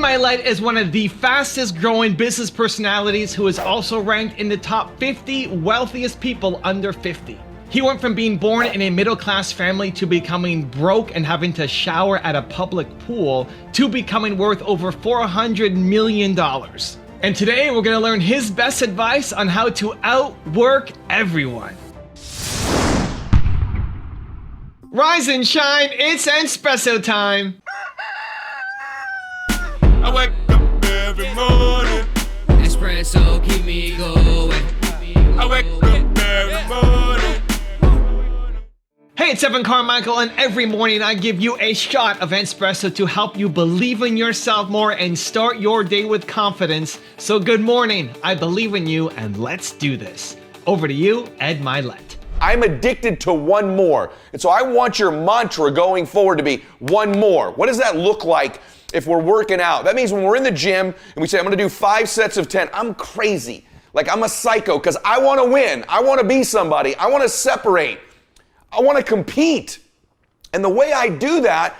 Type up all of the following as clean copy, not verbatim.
Mylett is one of the fastest growing business personalities who is also ranked in the top 50 wealthiest people under 50. He went from being born in a middle-class family to becoming broke and having to shower at a public pool to becoming worth over $400 million. And today we're gonna learn his best advice on how to outwork everyone. Rise and shine, it's Entspresso time. I wake up every morning. Espresso keep me going. I wake up every morning. Hey, it's Evan Carmichael, and every morning I give you a shot of Entspresso to help you believe in yourself more and start your day with confidence. So good morning, I believe in you, and let's do this. Over to you, Ed Mylett. I'm addicted to one more. And so I want your mantra going forward to be one more. What does that look like if we're working out? That means when we're in the gym and we say, I'm gonna do 5 sets of 10, I'm crazy. Like I'm a psycho because I wanna win. I wanna be somebody. I wanna separate. I wanna compete. And the way I do that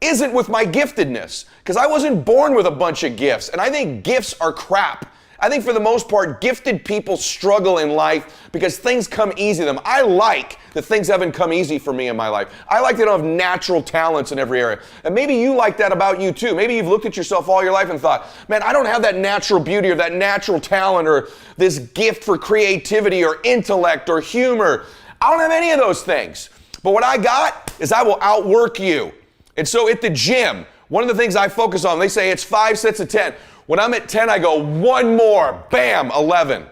isn't with my giftedness, because I wasn't born with a bunch of gifts. And I think gifts are crap. I think for the most part, gifted people struggle in life because things come easy to them. I like that things haven't come easy for me in my life. I like that I don't have natural talents in every area. And maybe you like that about you too. Maybe you've looked at yourself all your life and thought, man, I don't have that natural beauty or that natural talent or this gift for creativity or intellect or humor. I don't have any of those things. But what I got is I will outwork you. And so at the gym, one of the things I focus on, they say it's 5 sets of 10. When I'm at 10, I go one more, bam, 11.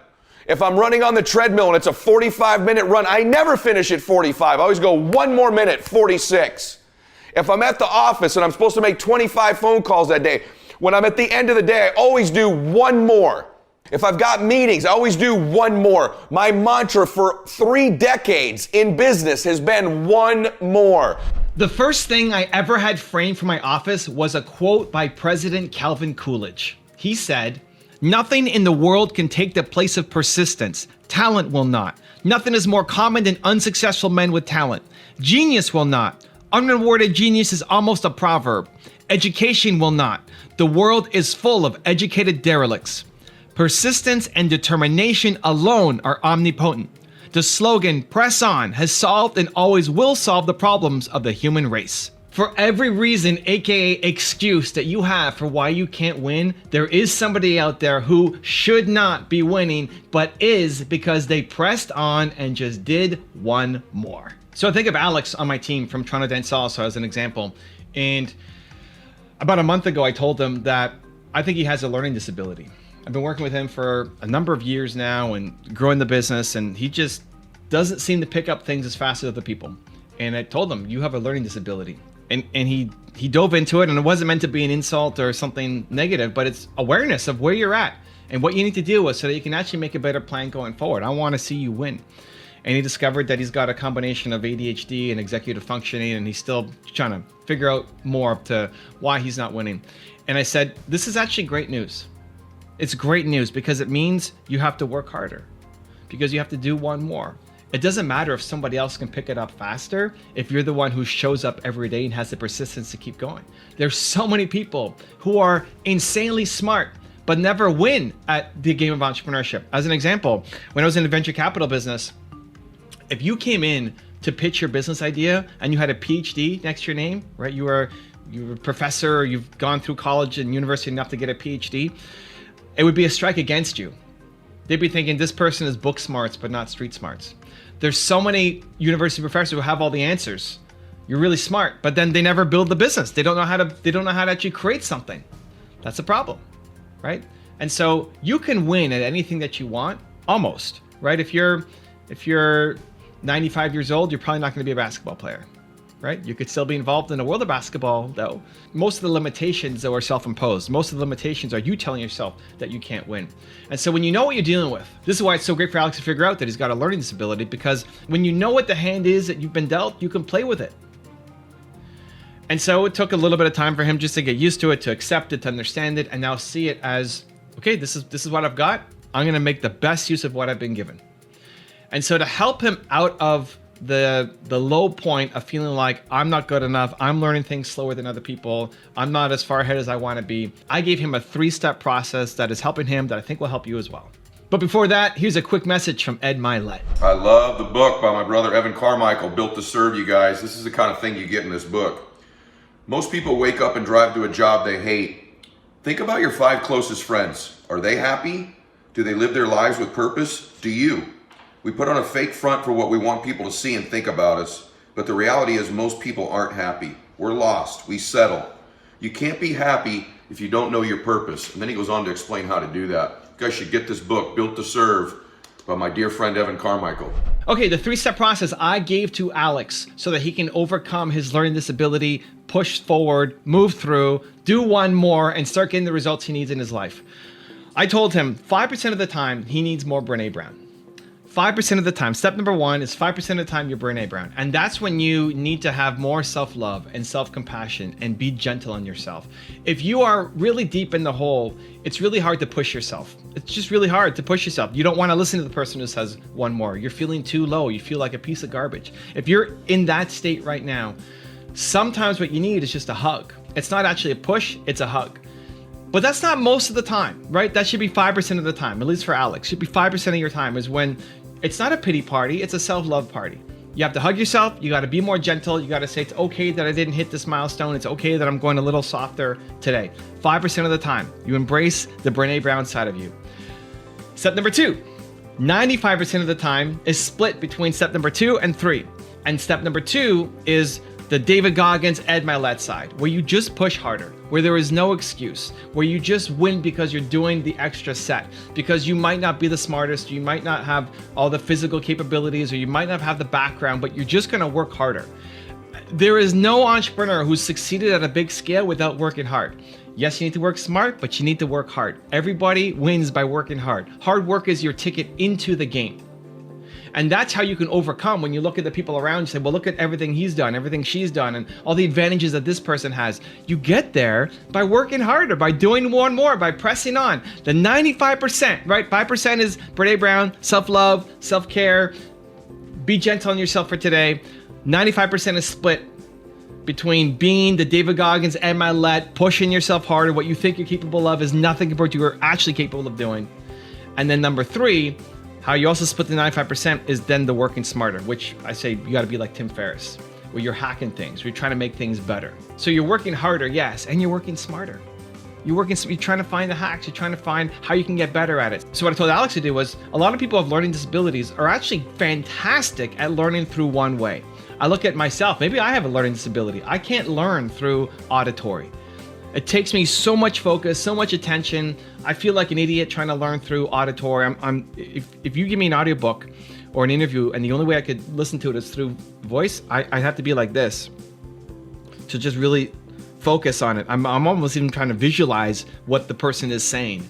If I'm running on the treadmill and it's a 45-minute run, I never finish at 45. I always go one more minute, 46. If I'm at the office and I'm supposed to make 25 phone calls that day, when I'm at the end of the day, I always do one more. If I've got meetings, I always do one more. My mantra for 3 decades in business has been one more. The first thing I ever had framed for my office was a quote by President Calvin Coolidge. He said, "Nothing in the world can take the place of persistence. Talent will not. Nothing is more common than unsuccessful men with talent. Genius will not. Unrewarded genius is almost a proverb. Education will not. The world is full of educated derelicts. Persistence and determination alone are omnipotent. The slogan, 'Press on,' has solved and always will solve the problems of the human race." For every reason, aka excuse, that you have for why you can't win, there is somebody out there who should not be winning, but is because they pressed on and just did one more. So think of Alex on my team from Toronto Dance Salsa as an example. And about a month ago, I told him that I think he has a learning disability. I've been working with him for a number of years now and growing the business, and he just doesn't seem to pick up things as fast as other people. And I told him, you have a learning disability. And he dove into it, and it wasn't meant to be an insult or something negative, but it's awareness of where you're at and what you need to deal with so that you can actually make a better plan going forward. I want to see you win. And he discovered that he's got a combination of ADHD and executive functioning, and he's still trying to figure out more to why he's not winning. And I said, this is actually great news. It's great news because it means you have to work harder, because you have to do one more. It doesn't matter if somebody else can pick it up faster if you're the one who shows up every day and has the persistence to keep going. There's so many people who are insanely smart but never win at the game of entrepreneurship. As an example, when I was in the venture capital business, if you came in to pitch your business idea and you had a PhD next to your name, right? You were a professor, or you've gone through college and university enough to get a PhD, it would be a strike against you. They'd be thinking this person is book smarts, but not street smarts. There's so many university professors who have all the answers. You're really smart, but then they never build the business. They don't know how to actually create something. That's a problem, right? And so you can win at anything that you want, almost, right? If you're 95 years old, you're probably not going to be a basketball player. Right? You could still be involved in the world of basketball, though. Most of the limitations, though, are self-imposed. Most of the limitations are you telling yourself that you can't win. And so when you know what you're dealing with, this is why it's so great for Alex to figure out that he's got a learning disability, because when you know what the hand is that you've been dealt, you can play with it. And so it took a little bit of time for him just to get used to it, to accept it, to understand it, and now see it as, okay, this is what I've got. I'm going to make the best use of what I've been given. And so to help him out of the low point of feeling like I'm not good enough, I'm learning things slower than other people, I'm not as far ahead as I want to be, I gave him a 3-step process that is helping him that I think will help you as well. But before that, here's a quick message from Ed Mylett. I love the book by my brother Evan Carmichael, Built to Serve You guys. This is the kind of thing you get in this book. Most people wake up and drive to a job they hate. Think about your 5 closest friends. Are they happy? Do they live their lives with purpose? Do you? We put on a fake front for what we want people to see and think about us, but the reality is most people aren't happy. We're lost. We settle. You can't be happy if you don't know your purpose. And then he goes on to explain how to do that. You guys should get this book, Built to Serve, by my dear friend Evan Carmichael. Okay, the 3-step process I gave to Alex so that he can overcome his learning disability, push forward, move through, do one more, and start getting the results he needs in his life. I told him 5% of the time he needs more Brene Brown. 5% of the time. Step number 1 is 5% of the time you're Brene Brown. And that's when you need to have more self-love and self-compassion and be gentle on yourself. If you are really deep in the hole, it's really hard to push yourself. It's just really hard to push yourself. You don't want to listen to the person who says one more. You're feeling too low. You feel like a piece of garbage. If you're in that state right now, sometimes what you need is just a hug. It's not actually a push, it's a hug. But that's not most of the time, right? That should be 5% of the time, at least for Alex. Should be 5% of your time is when it's not a pity party, it's a self-love party. You have to hug yourself, you gotta be more gentle, you gotta say it's okay that I didn't hit this milestone, it's okay that I'm going a little softer today. 5% of the time, you embrace the Brene Brown side of you. Step number 2, 95% of the time is split between step number 2 and 3. And step number 2 is the David Goggins, Ed Mylett side, where you just push harder, where there is no excuse, where you just win because you're doing the extra set, because you might not be the smartest, you might not have all the physical capabilities, or you might not have the background, but you're just gonna work harder. There is no entrepreneur who's succeeded at a big scale without working hard. Yes, you need to work smart, but you need to work hard. Everybody wins by working hard. Hard work is your ticket into the game. And that's how you can overcome when you look at the people around you, say, well, look at everything he's done, everything she's done, and all the advantages that this person has. You get there by working harder, by doing one more, by pressing on. The 95%, right? 5% is Brene Brown, self-love, self-care, be gentle on yourself for today. 95% is split between being the David Goggins, Ed Mylett, pushing yourself harder. What you think you're capable of is nothing compared to what you're actually capable of doing. And then number 3, how you also split the 95% is then the working smarter, which I say you got to be like Tim Ferriss, where you're hacking things, where you're trying to make things better. So you're working harder, yes, and you're working smarter. You're trying to find the hacks, you're trying to find how you can get better at it. So what I told Alex to do was, a lot of people with learning disabilities are actually fantastic at learning through one way. I look at myself, maybe I have a learning disability. I can't learn through auditory. It takes me so much focus, so much attention. I feel like an idiot trying to learn through auditory. If you give me an audiobook or an interview and the only way I could listen to it is through voice, I have to be like this to just really focus on it. I'm almost even trying to visualize what the person is saying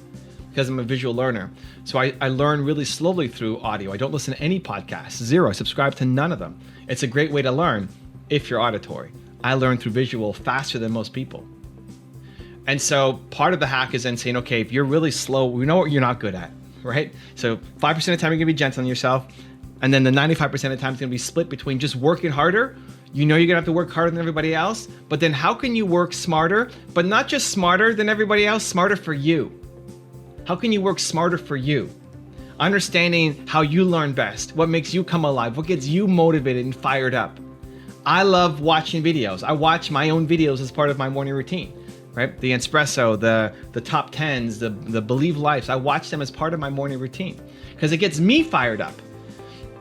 because I'm a visual learner. So I learn really slowly through audio. I don't listen to any podcasts, 0. I subscribe to none of them. It's a great way to learn if you're auditory. I learn through visual faster than most people. And so part of the hack is then saying, okay, if you're really slow, we know what you're not good at, right? So 5% of the time you're gonna be gentle on yourself. And then the 95% of the time is gonna be split between just working harder. You know you're gonna have to work harder than everybody else, but then how can you work smarter, but not just smarter than everybody else, smarter for you? How can you work smarter for you? Understanding how you learn best, what makes you come alive, what gets you motivated and fired up. I love watching videos. I watch my own videos as part of my morning routine. Right? The Entspresso, the top 10s, the Believe Lives, I watch them as part of my morning routine because it gets me fired up.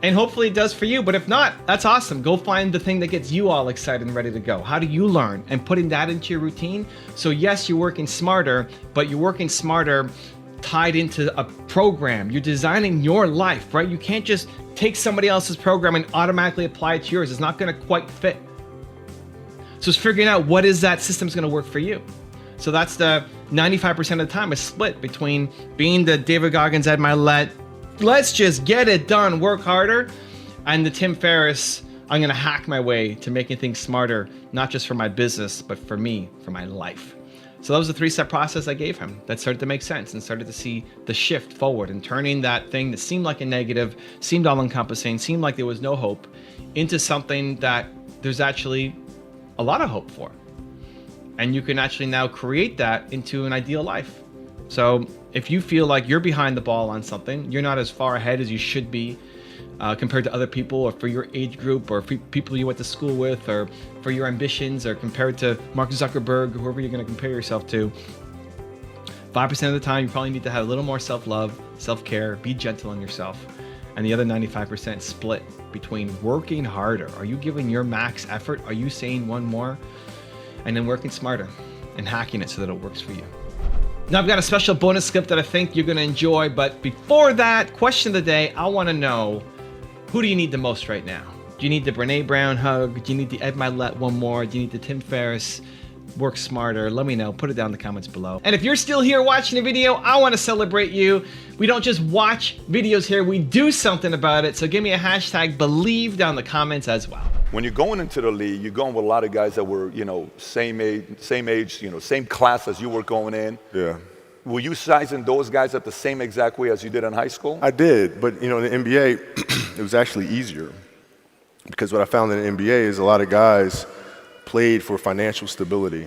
And hopefully it does for you, but if not, that's awesome. Go find the thing that gets you all excited and ready to go. How do you learn? And putting that into your routine. So yes, you're working smarter, but you're working smarter tied into a program. You're designing your life, right? You can't just take somebody else's program and automatically apply it to yours. It's not gonna quite fit. So it's figuring out what is that system's gonna work for you. So that's the 95% of the time is split between being the David Goggins, Ed Mylett, let's just get it done, work harder, and the Tim Ferriss, I'm gonna hack my way to making things smarter, not just for my business, but for me, for my life. So that was the 3-step process I gave him that started to make sense and started to see the shift forward and turning that thing that seemed like a negative, seemed all encompassing, seemed like there was no hope, into something that there's actually a lot of hope for. And you can actually now create that into an ideal life. So if you feel like you're behind the ball on something, you're not as far ahead as you should be compared to other people, or for your age group, or for people you went to school with, or for your ambitions, or compared to Mark Zuckerberg, or whoever you're going to compare yourself to, 5% of the time you probably need to have a little more self-love, self-care, be gentle on yourself. And the other 95% split between working harder. Are you giving your max effort? Are you saying one more? And then working smarter and hacking it so that it works for you. Now I've got a special bonus clip that I think you're gonna enjoy, but before that, question of the day, I wanna know, who do you need the most right now? Do you need the Brene Brown hug? Do you need the Ed Mylett one more? Do you need the Tim Ferriss work smarter? Let me know, put it down in the comments below. And if you're still here watching the video, I wanna celebrate you. We don't just watch videos here, we do something about it. So give me a hashtag believe down in the comments as well. When you're going into the league, you're going with a lot of guys that were, same age, same class as you were going in. Yeah. Were you sizing those guys up the same exact way as you did in high school? I did, but in the NBA, it was actually easier. Because what I found in the NBA is a lot of guys played for financial stability.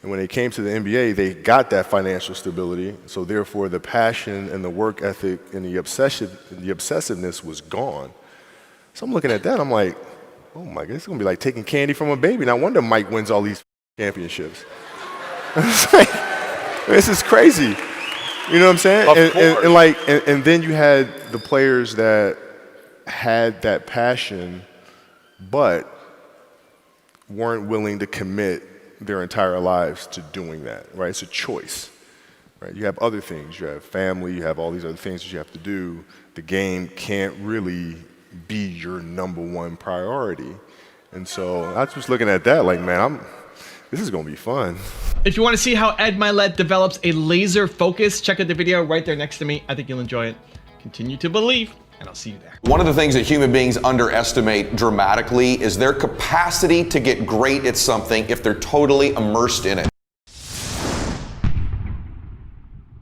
And when they came to the NBA, they got that financial stability. So therefore, the passion and the work ethic and the obsessiveness was gone. So I'm looking at that, I'm like, oh my God, it's gonna be like taking candy from a baby. No wonder Mike wins all these championships. It's like, this is crazy. You know what I'm saying? And then you had the players that had that passion, but weren't willing to commit their entire lives to doing that, right? It's a choice, right? You have other things. You have family. You have all these other things that you have to do. The game can't really be your number one priority. And so I was just looking at that like, man, this is gonna be fun. If you want to see how Ed Mylett develops a laser focus, check out the video right there next to me. I think you'll enjoy it. Continue to believe, and I'll see you there. One of the things that human beings underestimate dramatically is their capacity to get great at something if they're totally immersed in it.